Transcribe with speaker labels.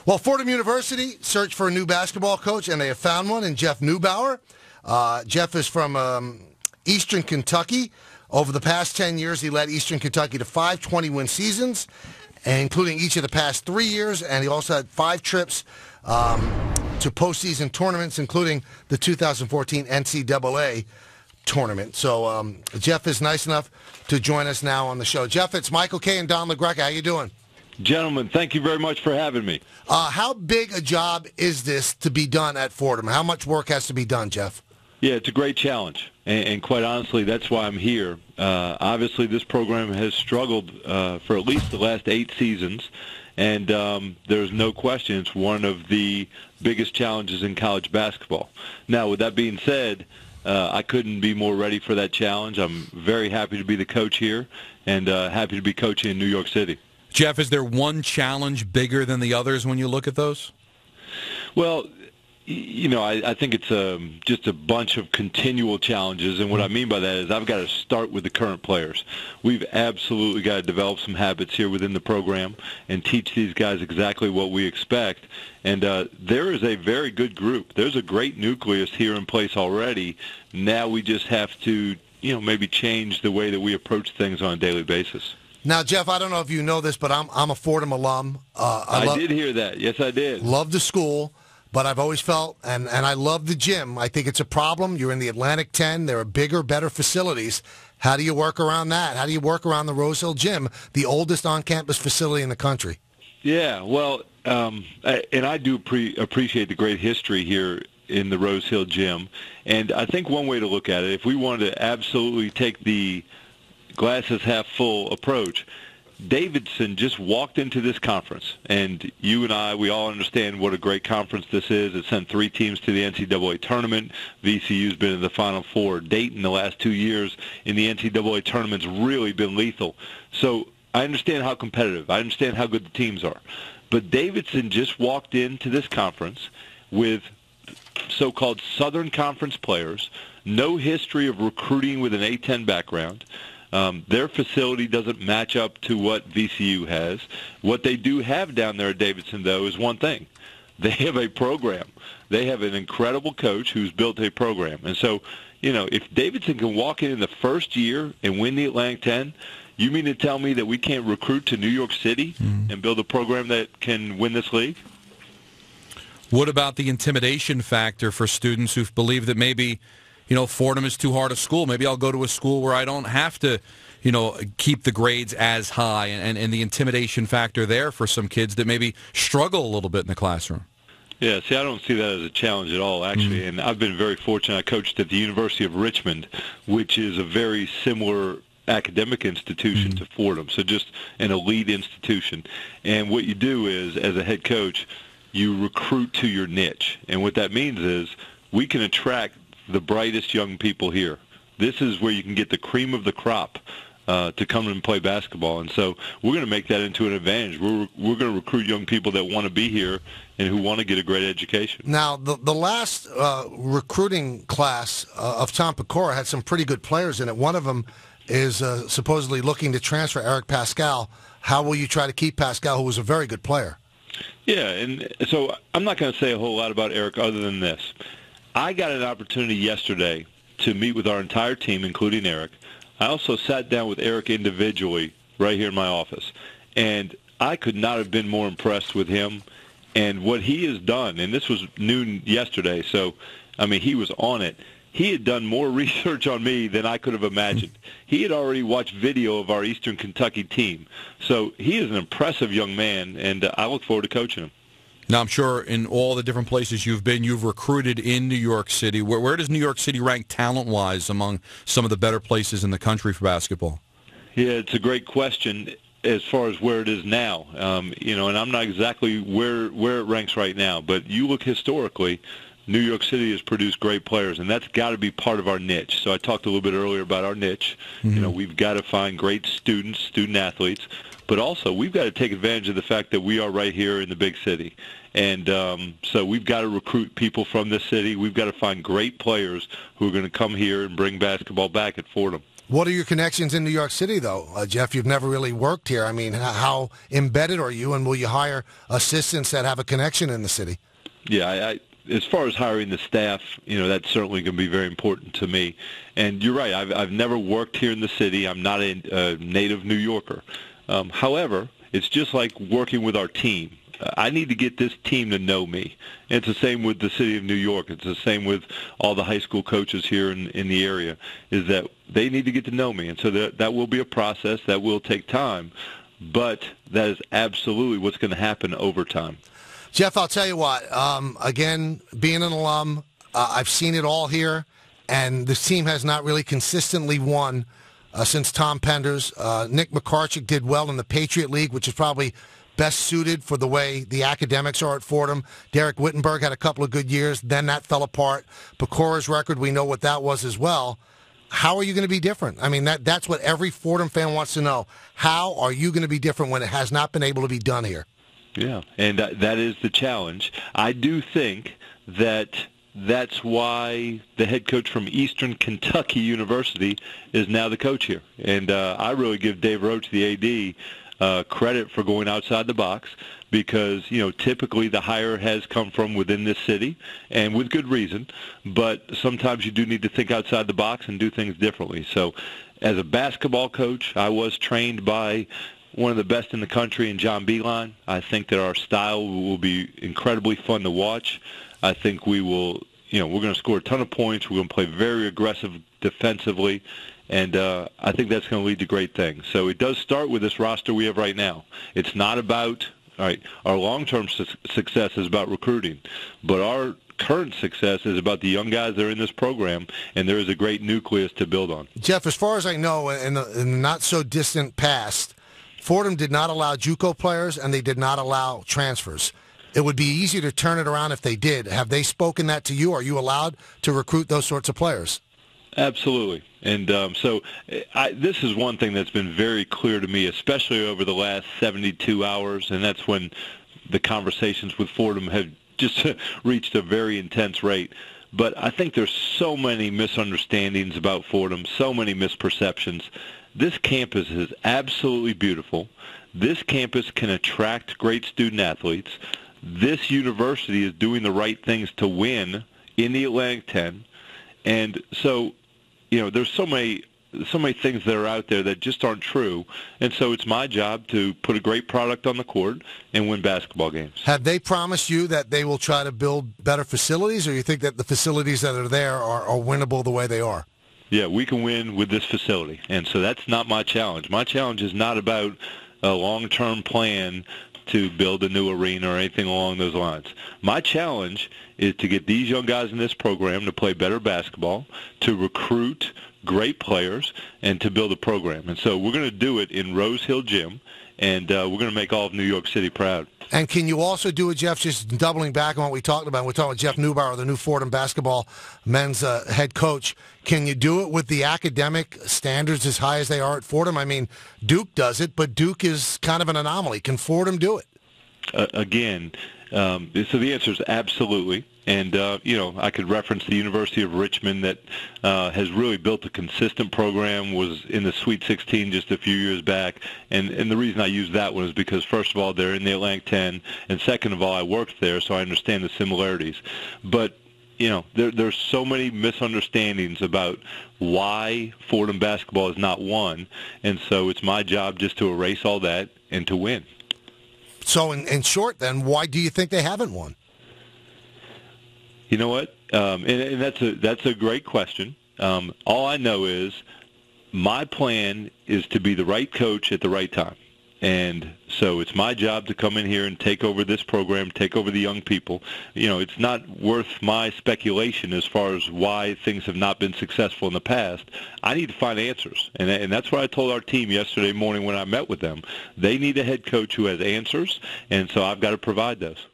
Speaker 1: Well, Fordham University searched for a new basketball coach, and they have found one in Jeff Neubauer. Jeff is from Eastern Kentucky. Over the past 10 years, he led Eastern Kentucky to 5 20-win seasons, including each of the past 3 years, and he also had 5 trips to postseason tournaments, including the 2014 NCAA tournament. So Jeff is nice enough to join us now on the show. Jeff, it's Michael Kay and Don LaGreca. How you doing?
Speaker 2: Gentlemen, thank you very much for having me.
Speaker 1: How big a job is this to be done at Fordham? How much work has to be done, Jeff?
Speaker 2: Yeah, it's a great challenge, and quite honestly, that's why I'm here. Obviously, this program has struggled for at least the last 8 seasons, and there's no question it's one of the biggest challenges in college basketball. Now, with that being said, I couldn't be more ready for that challenge. I'm very happy to be the coach here and happy to be coaching in New York City.
Speaker 3: Jeff, is there one challenge bigger than the others when you look at those?
Speaker 2: Well, you know, I think it's just a bunch of continual challenges, and what I mean by that is I've got to start with the current players. We've absolutely got to develop some habits here within the program and teach these guys exactly what we expect. And there is a very good group. There's a great nucleus here in place already. Now we just have to, you know, maybe change the way that we approach things on a daily basis.
Speaker 1: Now, Jeff, I don't know if you know this, but I'm a Fordham alum.
Speaker 2: I did hear that. Yes, I did.
Speaker 1: Love the school. But I've always felt, and I love the gym, I think it's a problem. You're in the Atlantic 10. There are bigger, better facilities. How do you work around that? How do you work around the Rose Hill Gym, the oldest on-campus facility in the country?
Speaker 2: Yeah, well, and I do appreciate the great history here in the Rose Hill Gym. And I think one way to look at it, if we wanted to absolutely take the glasses half full approach, Davidson just walked into this conference, and you and I, we all understand what a great conference this is. It sent 3 teams to the NCAA tournament. VCU's been in the Final Four. Dayton, the last 2 years in the NCAA tournament's really been lethal. So I understand how competitive. I understand how good the teams are. But Davidson just walked into this conference with so-called Southern Conference players, no history of recruiting with an A-10 background. Their facility doesn't match up to what VCU has. What they do have down there at Davidson, though, is one thing. They have a program. They have an incredible coach who's built a program. And so, you know, if Davidson can walk in the first year and win the Atlantic 10, you mean to tell me that we can't recruit to New York City and build a program that can win this league?
Speaker 3: What about the intimidation factor for students who believe that maybe, you know, Fordham is too hard a school? Maybe I'll go to a school where I don't have to, you know, keep the grades as high, and the intimidation factor there for some kids that maybe struggle a little bit in the classroom.
Speaker 2: Yeah, see, I don't see that as a challenge at all, actually. And I've been very fortunate. I coached at the University of Richmond, which is a very similar academic institution to Fordham, so just an elite institution. And what you do is, as a head coach, you recruit to your niche. And what that means is we can attract the brightest young people here. This is where you can get the cream of the crop to come and play basketball. And so we're going to make that into an advantage. We're going to recruit young people that want to be here and who want to get a great education.
Speaker 1: Now, the last recruiting class of Tom Pecora had some pretty good players in it. One of them is supposedly looking to transfer, Eric Pascal. How will you try to keep Pascal, who was a very good player?
Speaker 2: Yeah, and so I'm not going to say a whole lot about Eric other than this. I got an opportunity yesterday to meet with our entire team, including Eric. I also sat down with Eric individually right here in my office, and I could not have been more impressed with him and what he has done. And this was noon yesterday, so, I mean, he was on it. He had done more research on me than I could have imagined. He had already watched video of our Eastern Kentucky team. So he is an impressive young man, and I look forward to coaching him.
Speaker 3: Now, I'm sure in all the different places you've been, you've recruited in New York City. Where does New York City rank talent-wise among some of the better places in the country for basketball?
Speaker 2: Yeah, it's a great question as far as where it is now. You know, and I'm not exactly where it ranks right now, but you look historically, New York City has produced great players, and that's got to be part of our niche. So I talked a little bit earlier about our niche. You know, we've got to find great students, student-athletes, but also we've got to take advantage of the fact that we are right here in the big city. And so we've got to recruit people from this city. We've got to find great players who are going to come here and bring basketball back at Fordham.
Speaker 1: What are your connections in New York City, though? Jeff, you've never really worked here. I mean, how embedded are you, and will you hire assistants that have a connection in the city?
Speaker 2: Yeah, as far as hiring the staff, that's certainly going to be very important to me. And you're right, I've never worked here in the city. I'm not a native New Yorker. However, it's just like working with our team. I need to get this team to know me. And it's the same with the city of New York. It's the same with all the high school coaches here in the area, is that they need to get to know me. And so that will be a process. That will take time. But that is absolutely what's going to happen over time.
Speaker 1: Jeff, I'll tell you what. Again, being an alum, I've seen it all here. And this team has not really consistently won since Tom Penders. Nick McCarchick did well in the Patriot League, which is probably best suited for the way the academics are at Fordham. Derek Wittenberg had a couple of good years. Then that fell apart. Pecora's record, we know what that was as well. How are you going to be different? I mean, that's what every Fordham fan wants to know. How are you going to be different when it has not been able to be done here?
Speaker 2: Yeah, and that is the challenge. I do think that's why the head coach from Eastern Kentucky University is now the coach here. And I really give Dave Roach, the AD, credit for going outside the box, because typically the hire has come from within this city, and with good reason, but sometimes you do need to think outside the box and do things differently. So as a basketball coach, I was trained by one of the best in the country in John Beilein. I think that our style will be incredibly fun to watch. I think we will, we're going to score a ton of points. We're going to play very aggressive defensively. And I think that's going to lead to great things. So it does start with this roster we have right now. It's not about, all right, our long-term success is about recruiting, but our current success is about the young guys that are in this program, and there is a great nucleus to build on.
Speaker 1: Jeff, as far as I know, in the not-so-distant past, Fordham did not allow JUCO players, and they did not allow transfers. It would be easier to turn it around if they did. Have they spoken that to you? Are you allowed to recruit those sorts of players?
Speaker 2: Absolutely. And so this is one thing that's been very clear to me, especially over the last 72 hours, and that's when the conversations with Fordham have just reached a very intense rate. But I think there's so many misunderstandings about Fordham, so many misperceptions. This campus is absolutely beautiful. This campus can attract great student athletes. This university is doing the right things to win in the Atlantic 10. And so, there's so many things that are out there that just aren't true. And so it's my job to put a great product on the court and win basketball games.
Speaker 1: Have they promised you that they will try to build better facilities, or you think that the facilities that are there are winnable the way they are?
Speaker 2: Yeah, we can win with this facility. And so that's not my challenge. My challenge is not about a long-term plan to build a new arena or anything along those lines. My challenge is to get these young guys in this program to play better basketball, to recruit great players, and to build a program. And so we're going to do it in Rose Hill Gym, and we're going to make all of New York City proud.
Speaker 1: And can you also do it, Jeff, just doubling back on what we talked about? We're talking about Jeff Neubauer, the new Fordham basketball men's head coach. Can you do it with the academic standards as high as they are at Fordham? I mean, Duke does it, but Duke is kind of an anomaly. Can Fordham do it?
Speaker 2: Again, so the answer is absolutely. And, I could reference the University of Richmond that has really built a consistent program, was in the Sweet 16 just a few years back. And the reason I use that one is because, first of all, they're in the Atlantic 10, and second of all, I worked there, so I understand the similarities. But, there's so many misunderstandings about why Fordham basketball is not won, and so it's my job just to erase all that and to win.
Speaker 1: So in short, then, why do you think they haven't won?
Speaker 2: You know what? And that's a great question. All I know is my plan is to be the right coach at the right time. And so it's my job to come in here and take over this program, take over the young people. It's not worth my speculation as far as why things have not been successful in the past. I need to find answers. And that's what I told our team yesterday morning when I met with them. They need a head coach who has answers, and so I've got to provide those.